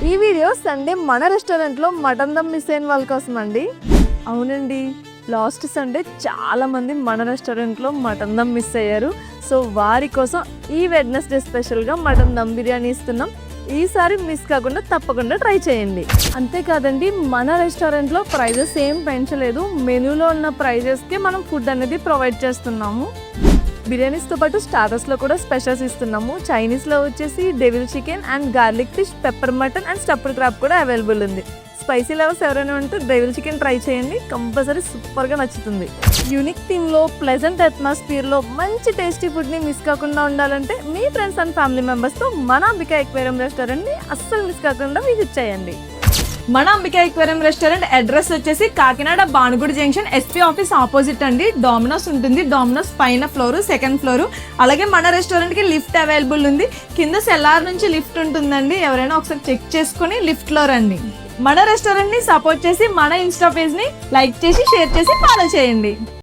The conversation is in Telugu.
ఈ వీడియో సండే మన రెస్టారెంట్లో మటన్ దమ్ మిస్ అయిన వాళ్ళ కోసం అండి. అవునండి, లాస్ట్ సండే చాలా మంది మన రెస్టారెంట్లో మటన్ దమ్ మిస్ అయ్యారు. సో వారి కోసం ఈ వెడ్నెస్డే స్పెషల్గా మటన్ దమ్ బిర్యానీ ఇస్తున్నాం. ఈసారి మిస్ కాకుండా తప్పకుండా ట్రై చేయండి. అంతేకాదండి, మన రెస్టారెంట్లో ప్రైజెస్ ఏం పెంచలేదు. మెనూలో ఉన్న ప్రైజెస్కి మనం ఫుడ్ అనేది ప్రొవైడ్ చేస్తున్నాము. బిర్యానీస్తో పాటు స్టార్టర్స్లో కూడా స్పెషల్స్ ఇస్తున్నాము. చైనీస్లో వచ్చేసి devil chicken and garlic fish, pepper mutton and stuffed crab కూడా అవైలబుల్ ఉంది. స్పైసీ లవర్స్ ఎవరైనా ఉంటే డెవిల్ చికెన్ ట్రై చేయండి, కంపల్సరీ సూపర్గా నచ్చుతుంది. యూనిక్ థీమ్లో ప్లెజెంట్ అట్మాస్ఫియర్లో మంచి టేస్టీ ఫుడ్ని మిస్ కాకుండా ఉండాలంటే మీ ఫ్రెండ్స్ అండ్ ఫ్యామిలీ మెంబర్స్తో మన అంబికా ఎక్వేరియం రెస్టారెంట్ని అస్సలు మిస్ కాకుండా విజిట్ చేయండి. మన అంబికా ఎక్వేరియం రెస్టారెంట్ అడ్రస్ వచ్చేసి Kakinada Bhanugudi junction SP office opposite అండి. డామినోస్ ఉంటుంది. డామినోస్ పైన ఫ్లోర్, సెకండ్ ఫ్లోర్. అలాగే మన రెస్టారెంట్కి లిఫ్ట్ అవైలబుల్ ఉంది. కింద సెల్లార్ నుంచి లిఫ్ట్ ఉంటుందండి. ఎవరైనా ఒకసారి చెక్ చేసుకుని లిఫ్ట్లో రండి. మన రెస్టారెంట్ని సపోర్ట్ చేసి మన ఇన్స్టా పేజ్ని లైక్ చేసి, షేర్ చేసి, ఫాలో చేయండి.